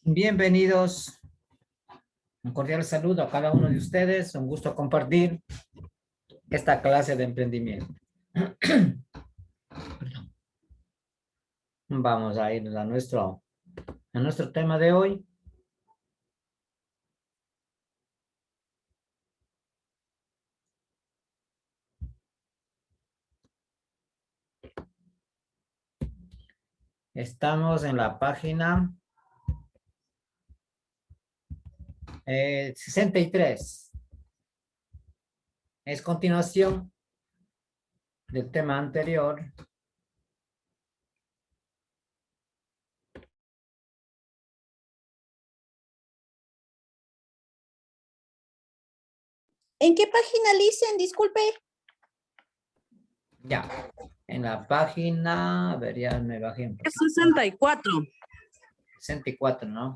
Bienvenidos, un cordial saludo a cada uno de ustedes, un gusto compartir esta clase de emprendimiento. Vamos a ir a nuestro tema de hoy. Estamos en la página 63. Es continuación del tema anterior. ¿En qué página, Licen? Disculpe. Ya, en la página, a ver, ya me bajé un poco. 64. 64, ¿no?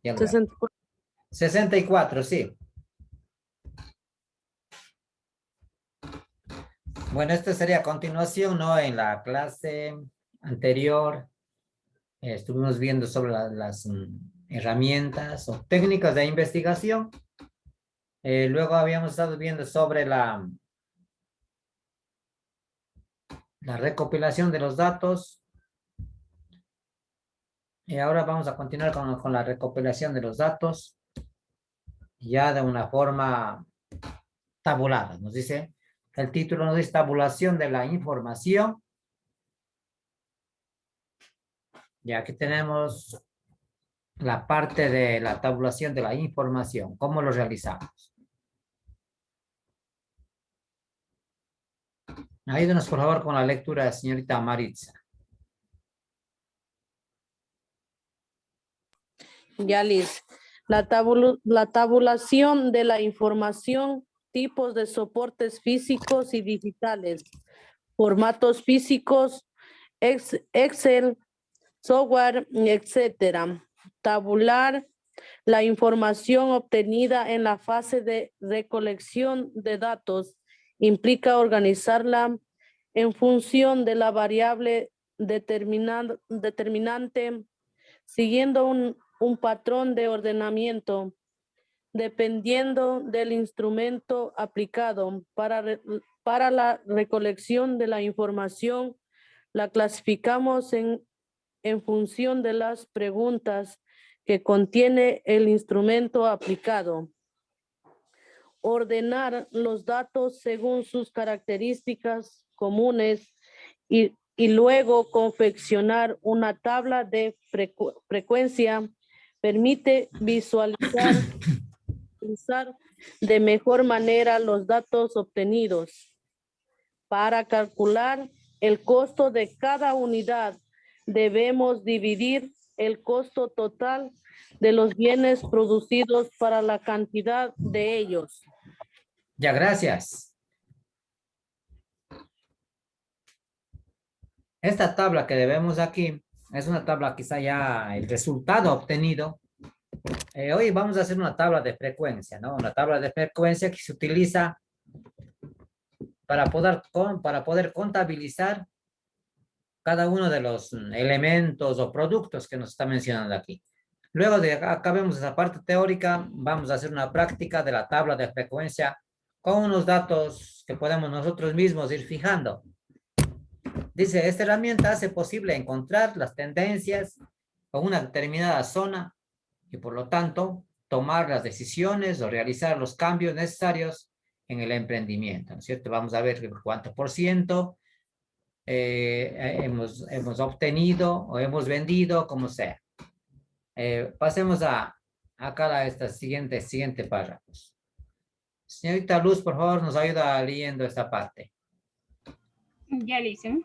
Ya lo 64. 64, sí. Bueno, esta sería continuación, ¿no? En la clase anterior estuvimos viendo sobre las herramientas o técnicas de investigación. Luego habíamos estado viendo sobre la recopilación de los datos. Y ahora vamos a continuar con la recopilación de los datos, ya de una forma tabulada. Nos dice, el título nos dice tabulación de la información. Y aquí tenemos la parte de la tabulación de la información. ¿Cómo lo realizamos? Ayúdenos, por favor, con la lectura, señorita Maritza. Ya, Liz. La tabulación de la información, tipos de soportes físicos y digitales, formatos físicos, Excel, software, etcétera. Tabular la información obtenida en la fase de recolección de datos implica organizarla en función de la variable determinante, siguiendo un patrón de ordenamiento, dependiendo del instrumento aplicado para la recolección de la información. La clasificamos en función de las preguntas que contiene el instrumento aplicado. Ordenar los datos según sus características comunes y luego confeccionar una tabla de frecuencia permite visualizar usar de mejor manera los datos obtenidos. Para calcular el costo de cada unidad, debemos dividir el costo total de los bienes producidos para la cantidad de ellos. Ya, gracias. Esta tabla que vemos aquí es una tabla, quizá ya el resultado obtenido. Hoy vamos a hacer una tabla de frecuencia, ¿no? Una tabla de frecuencia que se utiliza para poder contabilizar cada uno de los elementos o productos que nos está mencionando aquí. Luego de acá vemos esa parte teórica, vamos a hacer una práctica de la tabla de frecuencia con unos datos que podemos nosotros mismos ir fijando. Dice, esta herramienta hace posible encontrar las tendencias con una determinada zona y por lo tanto tomar las decisiones o realizar los cambios necesarios en el emprendimiento, ¿no es cierto? Vamos a ver cuánto por ciento hemos obtenido o hemos vendido, como sea. Pasemos acá a esta siguiente párrafo. Señorita Luz, por favor, nos ayuda leyendo esta parte. Ya lo hice.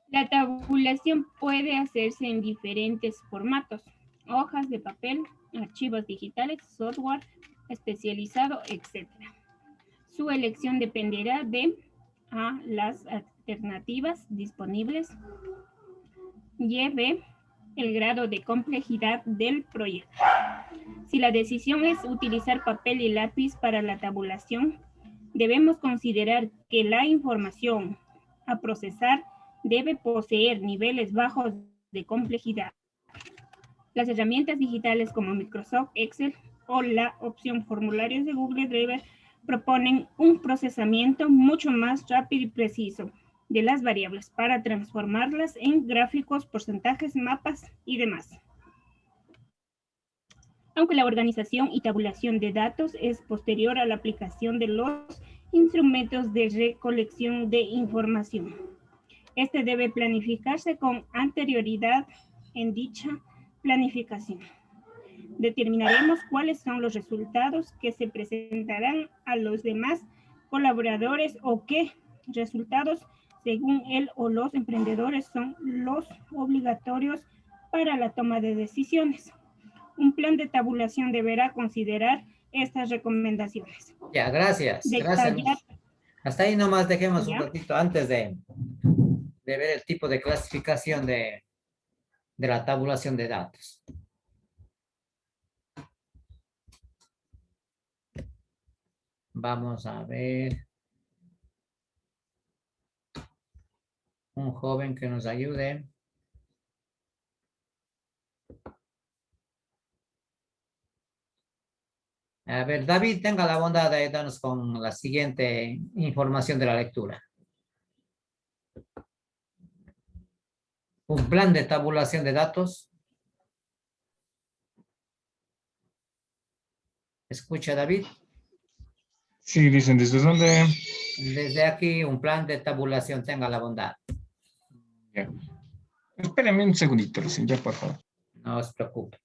La tabulación puede hacerse en diferentes formatos: hojas de papel, archivos digitales, software especializado, etc. Su elección dependerá de A, las alternativas disponibles, y B, el grado de complejidad del proyecto. Si la decisión es utilizar papel y lápiz para la tabulación, debemos considerar que la información a procesar debe poseer niveles bajos de complejidad. Las herramientas digitales como Microsoft Excel o la opción formularios de Google Drive proponen un procesamiento mucho más rápido y preciso de las variables para transformarlas en gráficos, porcentajes, mapas y demás. Aunque la organización y tabulación de datos es posterior a la aplicación de los instrumentos de recolección de información. Este debe planificarse con anterioridad en dicha planificación. Determinaremos cuáles son los resultados que se presentarán a los demás colaboradores o qué resultados, según él o los emprendedores, son los obligatorios para la toma de decisiones. Un plan de tabulación deberá considerar estas recomendaciones. Ya, gracias. Detallar. Gracias. Hasta ahí nomás dejemos un Ya. ratito antes de ver el tipo de clasificación de la tabulación de datos. Vamos a ver. Un joven que nos ayude. A ver, David, tenga la bondad de ayudarnos con la siguiente información de la lectura. Un plan de tabulación de datos. ¿Escucha, David? Sí, dicen, ¿desde dónde? Desde aquí, un plan de tabulación, tenga la bondad. Ya. Espérenme un segundito, recién, ya, por favor. No os preocupe.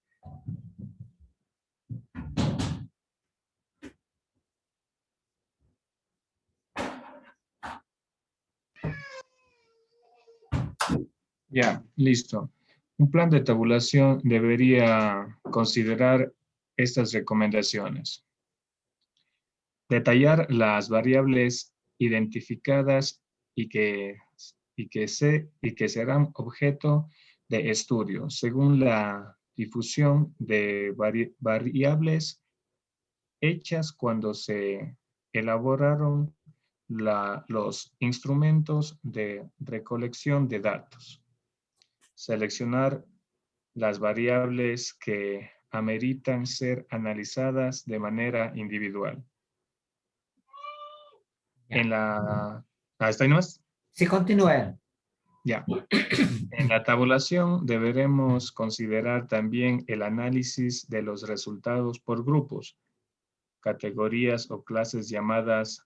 Ya, listo. Un plan de tabulación debería considerar estas recomendaciones. Detallar las variables identificadas y que serán objeto de estudio según la difusión de variables hechas cuando se elaboraron los instrumentos de recolección de datos. Seleccionar las variables que ameritan ser analizadas de manera individual. Ya. ¿Está ahí nomás? Sí, continúen. Ya. En la tabulación deberemos considerar también el análisis de los resultados por grupos, categorías o clases llamadas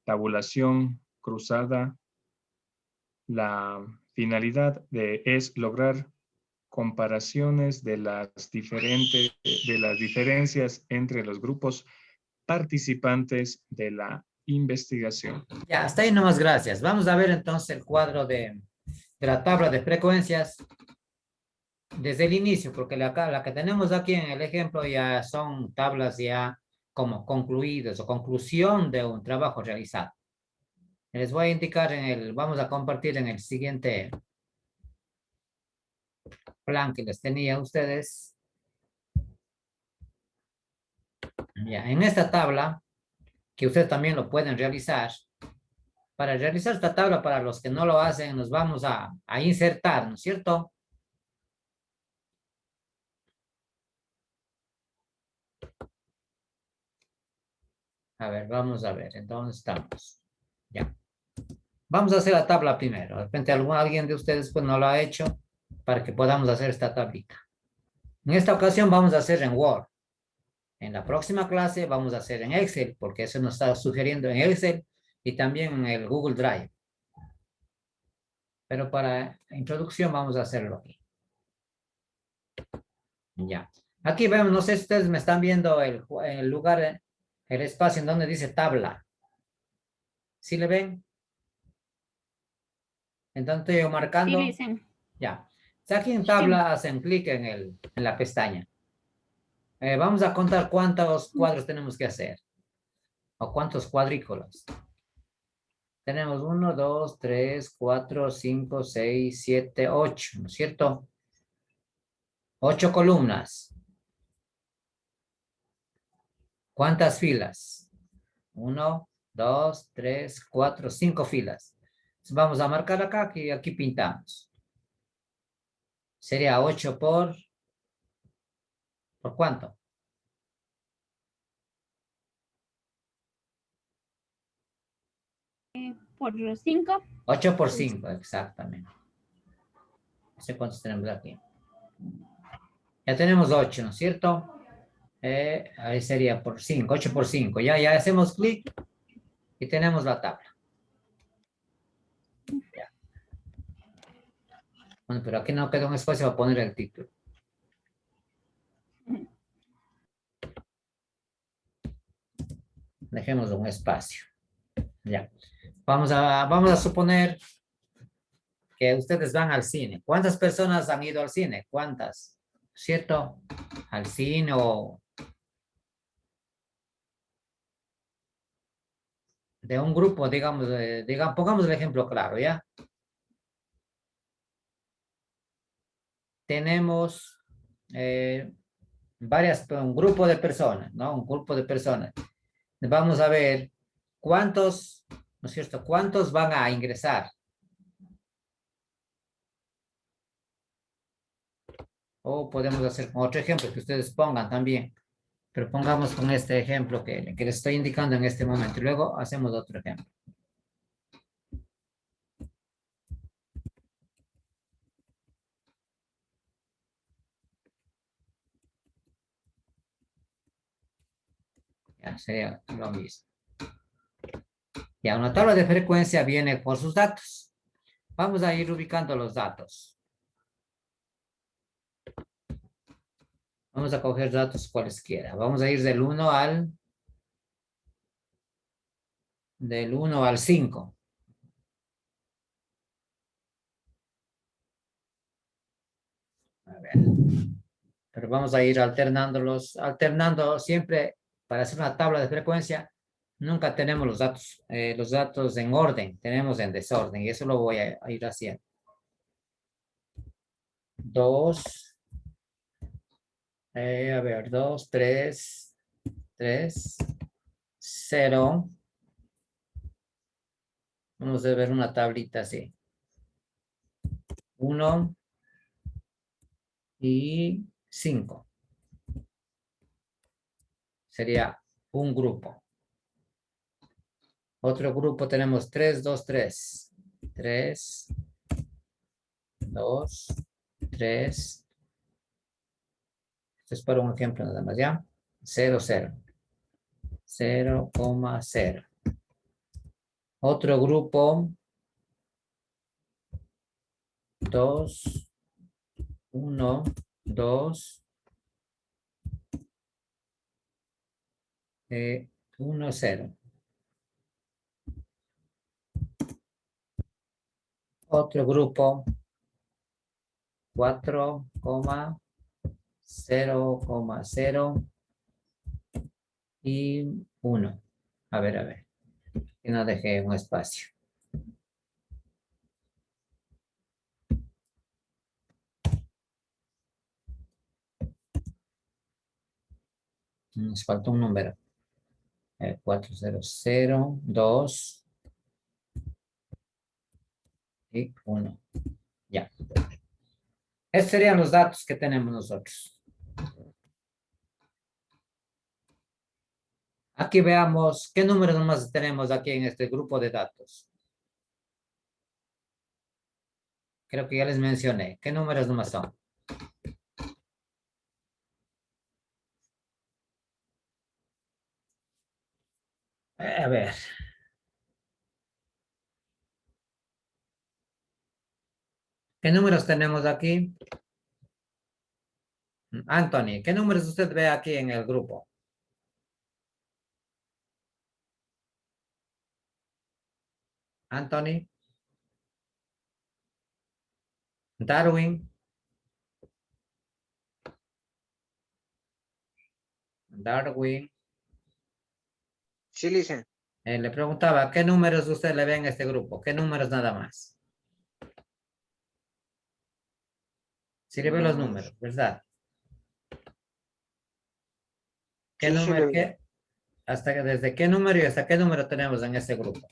tabulación cruzada. La finalidad es lograr comparaciones de las diferencias entre los grupos participantes de la investigación. Ya, hasta ahí nomás, gracias. Vamos a ver entonces el cuadro de la tabla de frecuencias desde el inicio, porque la que tenemos aquí en el ejemplo ya son tablas ya como concluidas o conclusión de un trabajo realizado. Les voy a indicar vamos a compartir en el siguiente plan que les tenía a ustedes. Ya, en esta tabla, que ustedes también lo pueden realizar, para realizar esta tabla, para los que no lo hacen, nos vamos a insertar, ¿no es cierto? A ver, vamos a ver, ¿en dónde estamos? Ya. Vamos a hacer la tabla primero. De repente alguien de ustedes pues no lo ha hecho para que podamos hacer esta tablita. En esta ocasión vamos a hacer en Word. En la próxima clase vamos a hacer en Excel, porque eso nos está sugiriendo en Excel y también en el Google Drive. Pero para introducción vamos a hacerlo aquí. Ya. Aquí vemos, no sé si ustedes me están viendo el lugar, el espacio en donde dice tabla. ¿Sí le ven? Entonces estoy marcando. Sí, dicen. Ya. Aquí en tabla hacen clic en la pestaña. Vamos a contar cuántos cuadros tenemos que hacer. O cuántos cuadrículos. Tenemos 1, 2, 3, 4, 5, 6, 7, 8, ¿no es cierto? 8 columnas. ¿Cuántas filas? 1, 2, 3, 4, 5 filas. Entonces vamos a marcar acá, que aquí pintamos. Sería 8 por ¿Por cuánto? Por 5. 8 por 5, exactamente. No sé cuántos tenemos aquí. Ya tenemos 8, ¿no es cierto? Ahí sería por 5, 8 por 5. Ya hacemos clic y tenemos la tabla. Ya. Bueno, pero aquí no queda un espacio para poner el título. Dejemos un espacio. Ya. Vamos a suponer que ustedes van al cine. ¿Cuántas personas han ido al cine? ¿Cuántas? ¿Cierto? Al cine o de un grupo, digamos, pongamos el ejemplo claro, ¿ya? Tenemos un grupo de personas, ¿no? Un grupo de personas. Vamos a ver cuántos, ¿no es cierto? ¿Cuántos van a ingresar? O podemos hacer con otro ejemplo que ustedes pongan también. Pero pongamos con este ejemplo que les estoy indicando en este momento. Y luego hacemos otro ejemplo. Ya sería lo mismo. Ya una tabla de frecuencia viene por sus datos. Vamos a ir ubicando los datos. Vamos a coger datos cualesquiera. Vamos a ir del 1 al 5. A ver. Pero vamos a ir alternando siempre para hacer una tabla de frecuencia. Nunca tenemos los datos en orden, tenemos en desorden y eso lo voy a ir haciendo. 2, a ver, 2, 3, 0. Vamos a ver una tablita así. 1 y 5. Sería un grupo. Otro grupo tenemos 3, 2, 3. 3, 2, 3. Esto es para un ejemplo nada más, ¿ya? 0, 0. 0,0. Otro grupo. 2, 1, 2, 1, 0. Otro grupo. 4, 0,0 y 1. A ver. Que no dejé un espacio. Nos falta un número. 4, 0, 0, 2 y 1. Ya. Estos serían los datos que tenemos nosotros. Aquí veamos qué números nomás tenemos aquí en este grupo de datos. Creo que ya les mencioné. ¿Qué números nomás son? A ver. ¿Qué números tenemos aquí? Anthony, ¿qué números usted ve aquí en el grupo? Anthony. Darwin. Sí, Licen. Le preguntaba, ¿qué números usted le ve en este grupo? ¿Qué números nada más? Sí le ve los números, ¿verdad? ¿Qué Sí, sí número, le veo. desde qué número y hasta qué número tenemos en este grupo?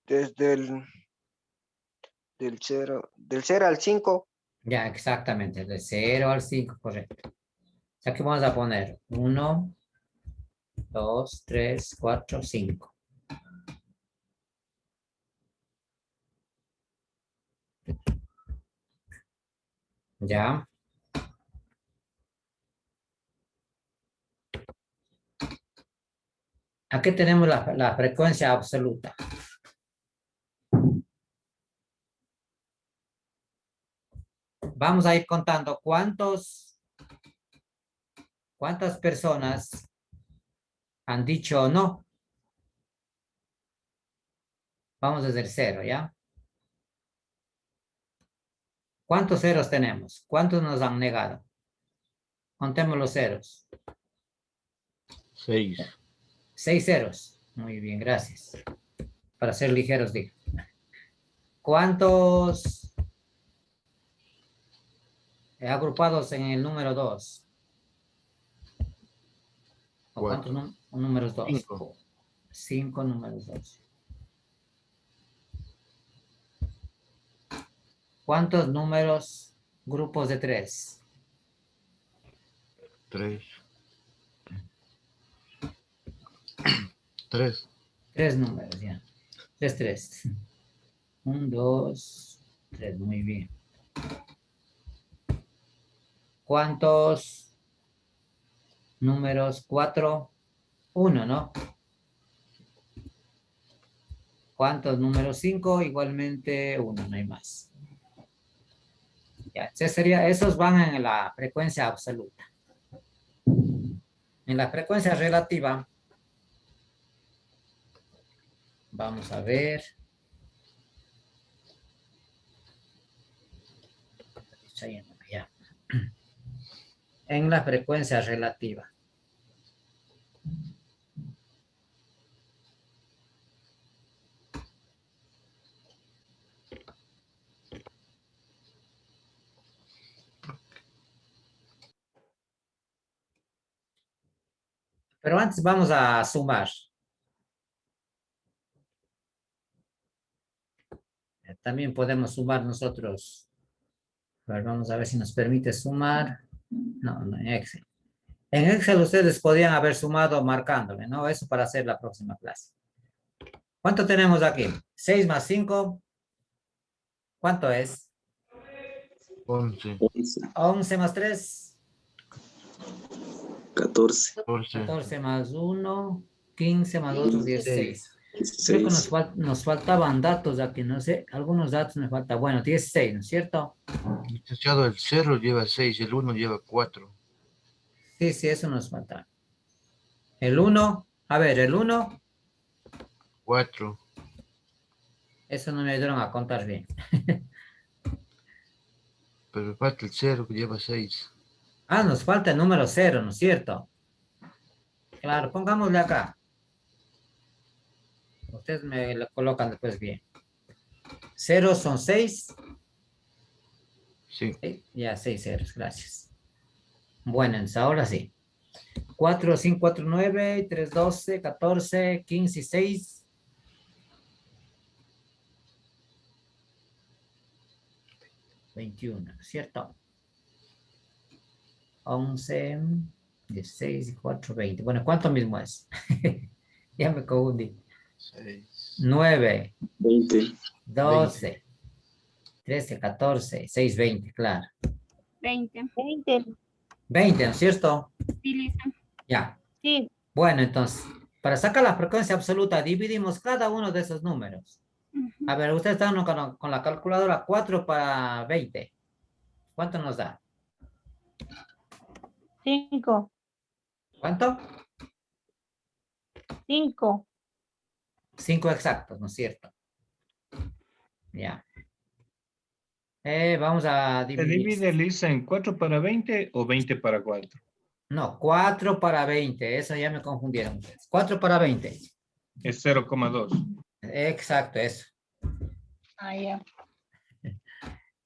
Desde del 0 al 5. Ya, exactamente, de 0 al 5, correcto. O sea que vamos a poner 1, 2, 3, 4, 5. Ya. Aquí tenemos la frecuencia absoluta. Vamos a ir contando cuántas personas han dicho no. Vamos desde el 0, ¿ya? ¿Cuántos ceros tenemos? ¿Cuántos nos han negado? Contemos los ceros. 6. 6 ceros. Muy bien, gracias. Para ser ligeros, digo. ¿Cuántos agrupados en el número 2? ¿O cuántos números 2? 5. 5 números 2. ¿Cuántos números grupos de 3? 3. 3. 3 números, ya. 3, 3. 1, 2, 3. Muy bien. ¿Cuántos números? 4, 1, ¿no? ¿Cuántos números? 5, igualmente 1, no hay más. Ya, esos van en la frecuencia absoluta. En la frecuencia relativa, vamos a ver. Ya. En la frecuencia relativa. Pero antes vamos a sumar. También podemos sumar nosotros. A ver, vamos a ver si nos permite sumar. No, en Excel. En Excel ustedes podían haber sumado marcándole, ¿no? Eso para hacer la próxima clase. ¿Cuánto tenemos aquí? 6 más 5. ¿Cuánto es? 11. 11 más 3. 14. 14. 14 más 1. 15 más 2, 16. 16. Creo que nos faltaban datos aquí, no sé, algunos datos me faltan. Bueno, 16, ¿no es cierto? Licenciado, el 0 lleva 6, el 1 lleva 4. Sí, sí, eso nos falta. El 1, a ver, el 1, 4. eso no me ayudaron a contar bien. Pero me falta el 0 que lleva 6. Ah, nos falta el número 0, ¿no es cierto? Claro, pongámosle acá. Ustedes me lo colocan después bien. 0 son 6. Sí. Ya, 6 ceros, gracias. Bueno, entonces ahora sí. 4, 5, 4, 9, 3, 12, 14, 15 y 6. 21, ¿cierto? 11, 16, 4, 20. Bueno, ¿cuánto mismo es? Ya me confundí. 6. 9, 20. 12, 13, 14, 6, 20, claro. 20. 20, ¿no es cierto? Sí, Lisa. Ya. Sí. Bueno, entonces, para sacar la frecuencia absoluta, dividimos cada uno de esos números. Ujú. A ver, ustedes están con la calculadora 4 para 20. ¿Cuánto nos da? 5. ¿Cuánto? 5. 5 exactos, ¿no es cierto? Ya. Vamos a ¿Se dividir. divide, Lisa, en 4 para 20 o 20 para 4? No, 4 para 20. Eso ya me confundieron ustedes. 4 para 20. Es 0,2. Exacto, eso. Ah, ya.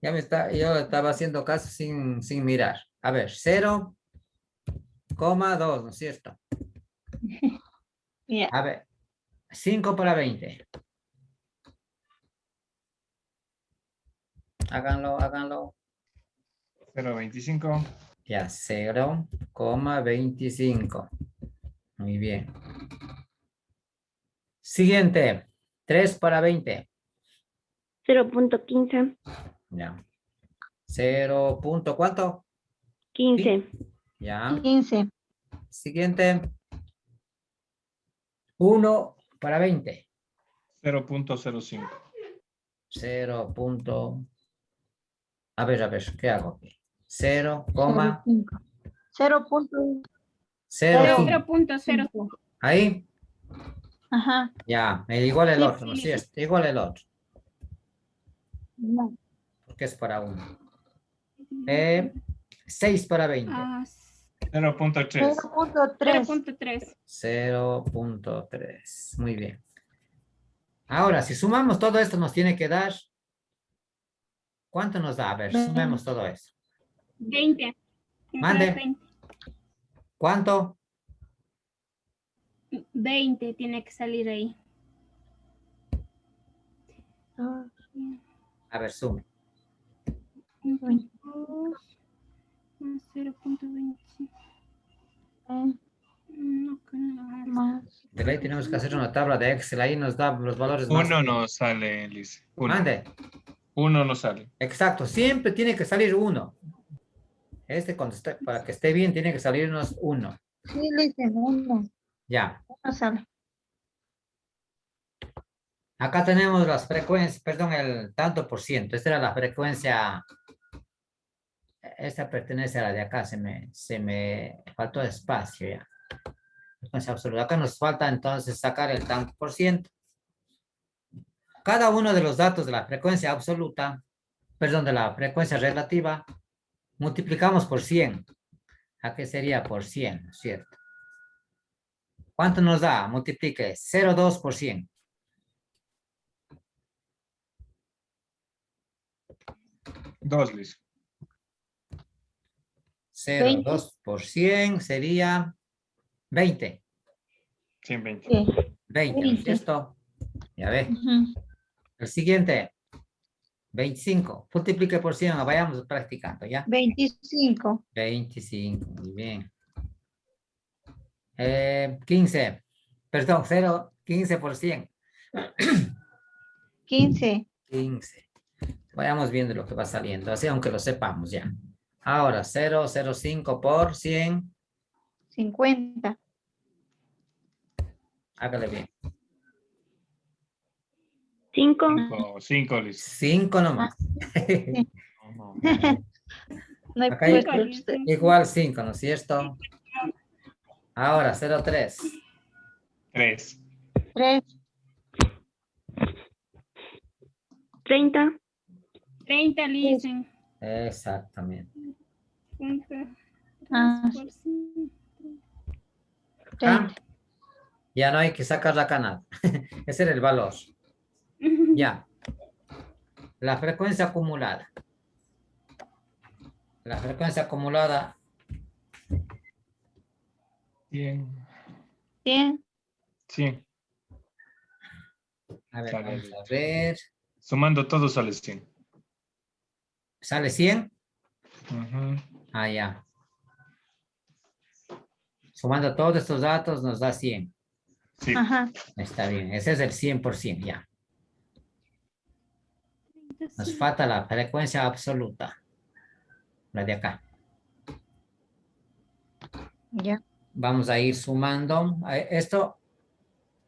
Yo estaba haciendo caso sin mirar. A ver, 0,2, ¿no es cierto? Ya. A ver, 5 para 20. Háganlo. 0.25. Ya, 0,25. Muy bien. Siguiente. 3 para 20. 0.15. Ya. 0. ¿Cuánto? 15. Ya. 15. Siguiente. 1 para 20. 0.05. 0. A ver, ¿qué hago aquí? 0, 0.5. 0.05. 0.05. Ahí. Ajá. Ya, igual el Sí, otro, ¿no es sí. cierto? Igual el otro, No. porque es para 1. 6 para 20. 0.3. 0.3. 0.3. 0.3. Muy bien. Ahora, si sumamos todo esto, nos tiene que dar. ¿Cuánto nos da? A ver, 20. sumemos todo eso. 20. Mande. ¿Cuánto? 20 tiene que salir ahí. A ver, sume. 22 más 0.25. No, Más. De ley tenemos que hacer una tabla de Excel. Ahí nos da los valores más. 1 no sale, Liz. 1. Mande. 1 no sale. Exacto. Siempre tiene que salir 1. Cuando esté, para que esté bien, tiene que salirnos 1. Sí, le dicen 1. Ya. No sale. Acá tenemos las frecuencias, perdón, el tanto por ciento. Esta era la frecuencia. Esta pertenece a la de acá. Se me faltó espacio ya. Frecuencia absoluta. Acá nos falta entonces sacar el tanto por ciento. Cada uno de los datos de la frecuencia absoluta, perdón, de la frecuencia relativa, multiplicamos por 100. ¿A qué sería por 100? ¿Cierto? ¿Cuánto nos da? Multiplique 0,2 por 100. 2, Liz. 0,2 por 100 sería 20. 120. Sí. 20, ¿no es cierto? Ya ve. Ujú. El siguiente. 25. Multiplique por 100. Vayamos practicando, ¿ya? 25. 25. Muy bien. 15. Perdón, 15 por 100. 15. 15. Vayamos viendo lo que va saliendo, así aunque lo sepamos ya. Ahora, 0,05 por 100. 50. Hágale bien. 5. 5, Liz. 5 nomás. No. No hay Acá hay- puesto usted. Igual 5, ¿no es cierto? Ahora, 0,3. 3. 3. 30. 30 dicen. Exactamente. Ah. 30. Ah, ya no hay que sacar acá nada. Ese era el valor. Ya. La frecuencia acumulada. La frecuencia acumulada. 100. 100. 100. A ver, Sale vamos bien. a ver. Sumando todo sale 100. ¿Sale 100? Ujú. Ah, ya. Sumando todos estos datos nos da 100. Sí. Ajá. Está bien. Ese es el 100%, ya. Nos falta la frecuencia absoluta. La de acá. Ya. Vamos a ir sumando. Esto,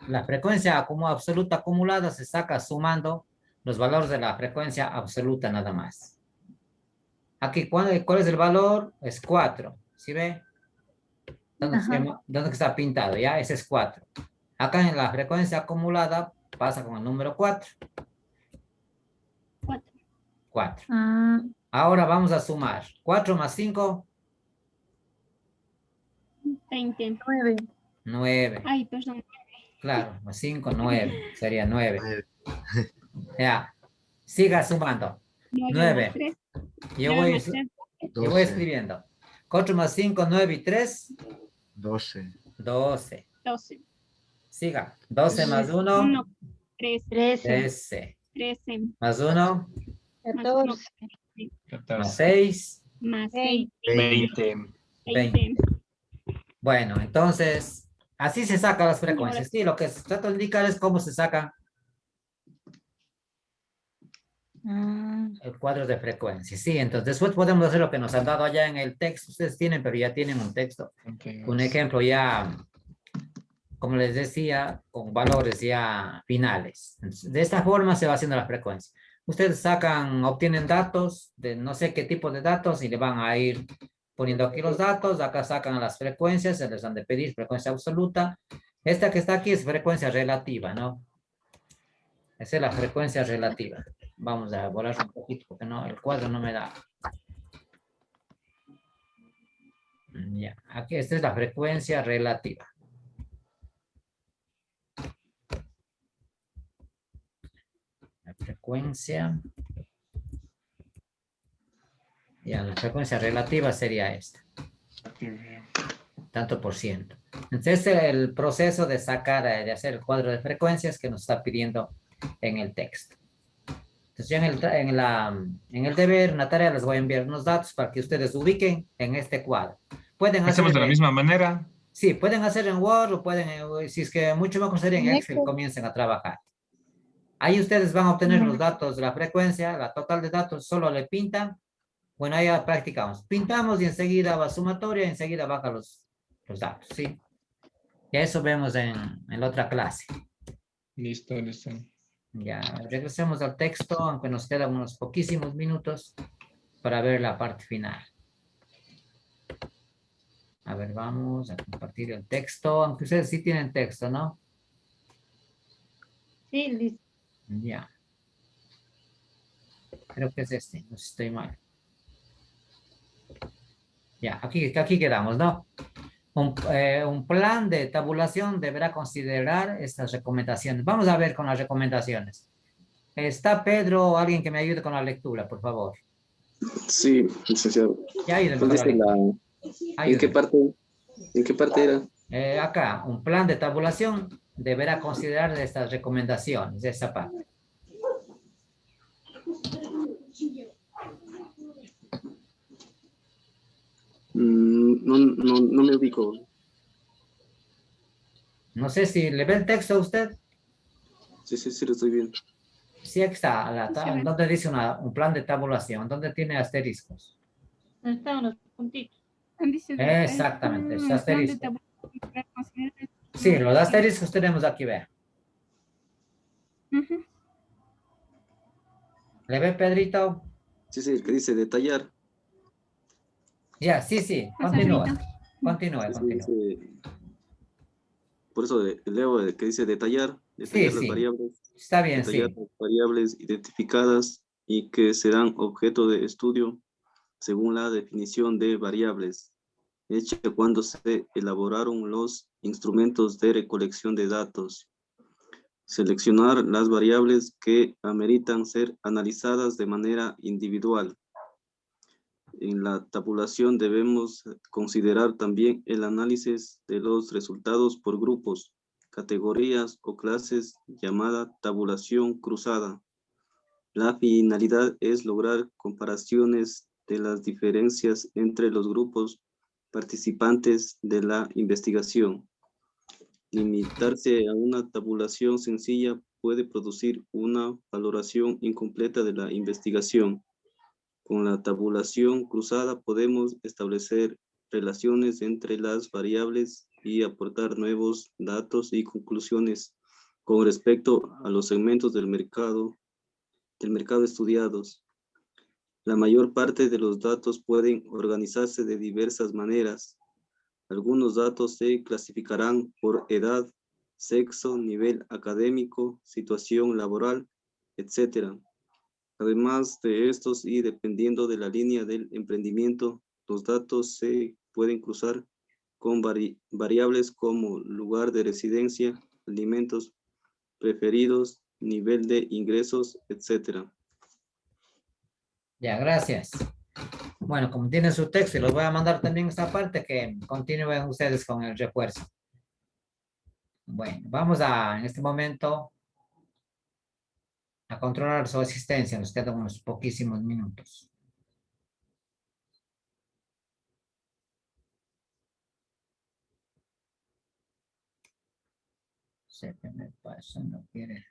la frecuencia como absoluta acumulada se saca sumando los valores de la frecuencia absoluta nada más. Aquí, ¿cuál es el valor? Es 4. ¿Sí ve? ¿Dónde está pintado? Ya, ese es 4. Acá en la frecuencia acumulada pasa con el número 4. 4. Ah, Ahora vamos a sumar. 4 más 5, 20. 9. 9. Ay, perdón. Claro, más 5, 9. Sería 9. Ya. Siga sumando. 9. 3. Yo voy 12. escribiendo. 4 más 5, 9 y 3. 12. 12. 12. Siga. 12 más 1. 1. 3. 13. 13. 13. Más 1. Más 1. 14. Más 14. 6. Más 20. 20. 20. Bueno, entonces, así se sacan las frecuencias. Sí, lo que trato de indicar es cómo se saca el cuadro de frecuencia. Sí, entonces después podemos hacer lo que nos han dado allá en el texto. Ustedes tienen, pero ya tienen un texto. Un ejemplo ya, como les decía, con valores ya finales. Entonces, de esta forma se va haciendo la frecuencia. Ustedes sacan, obtienen datos de no sé qué tipo de datos y le van a ir poniendo aquí los datos. Acá sacan las frecuencias, se les han de pedir frecuencia absoluta. Esta que está aquí es frecuencia relativa, ¿no? Esa es la frecuencia relativa. Vamos a borrar un poquito porque no, el cuadro no me da. Ya, aquí esta es la frecuencia relativa. La frecuencia. Ya, la frecuencia relativa sería esta. Tanto por ciento. Entonces, el proceso de sacar, de hacer el cuadro de frecuencias que nos está pidiendo en el texto. Entonces, yo en el deber, en la tarea, les voy a enviar unos datos para que ustedes ubiquen en este cuadro. Pueden hacer, Hacemos de la misma manera. sí, pueden hacer en Word o pueden, si es que mucho mejor sería en Excel, Excel. comiencen a trabajar. Ahí ustedes van a obtener los datos de la frecuencia, la total de datos, solo le pintan. Bueno, ahí ya practicamos. Pintamos y enseguida va sumatoria y enseguida baja los datos, ¿sí? Y eso vemos en la otra clase. Listo, listo. Ya, regresemos al texto, aunque nos quedan unos poquísimos minutos para ver la parte final. A ver, vamos a compartir el texto, aunque ustedes sí tienen texto, ¿no? Sí, listo. Ya. Creo que es este, no sé si estoy mal. Ya, aquí quedamos, ¿no? Un plan de tabulación deberá considerar estas recomendaciones. Vamos a ver con las recomendaciones. ¿Está Pedro o alguien que me ayude con la lectura, por favor? Sí, licenciado. Ya ayúdenme con ¿Dónde la está lectura. ¿En qué parte era? Acá, un plan de tabulación deberá considerar estas recomendaciones, esa parte. No me ubico. No sé si le ve el texto a usted. Sí, lo estoy viendo. Sí, aquí está, donde dice un plan de tabulación, donde tiene asteriscos. Están los puntitos. Exactamente, es asterisco. Sí, los asteriscos tenemos aquí, vea. ¿Le ve, Pedrito? Sí, el que dice detallar. Ya, sí, continúa. Continúa. Dice, por eso leo el que dice detallar las variables. Está bien, detallar las variables identificadas y que serán objeto de estudio según la definición de variables, hecha cuando se elaboraron los instrumentos de recolección de datos. Seleccionar las variables que ameritan ser analizadas de manera individual. En la tabulación debemos considerar también el análisis de los resultados por grupos, categorías o clases llamada tabulación cruzada. La finalidad es lograr comparaciones de las diferencias entre los grupos participantes de la investigación. Limitarse a una tabulación sencilla puede producir una valoración incompleta de la investigación. Con la tabulación cruzada podemos establecer relaciones entre las variables y aportar nuevos datos y conclusiones con respecto a los segmentos del mercado estudiados. La mayor parte de los datos pueden organizarse de diversas maneras. Algunos datos se clasificarán por edad, sexo, nivel académico, situación laboral, etc. Además de estos y dependiendo de la línea del emprendimiento, los datos se pueden cruzar con variables como lugar de residencia, alimentos preferidos, nivel de ingresos, etc. Ya, gracias. Bueno, como tienen su texto, y los voy a mandar también esta parte que continúen ustedes con el refuerzo. Bueno, vamos en este momento a controlar su asistencia. Nos quedan unos poquísimos minutos. sé qué me pasa, no quiere.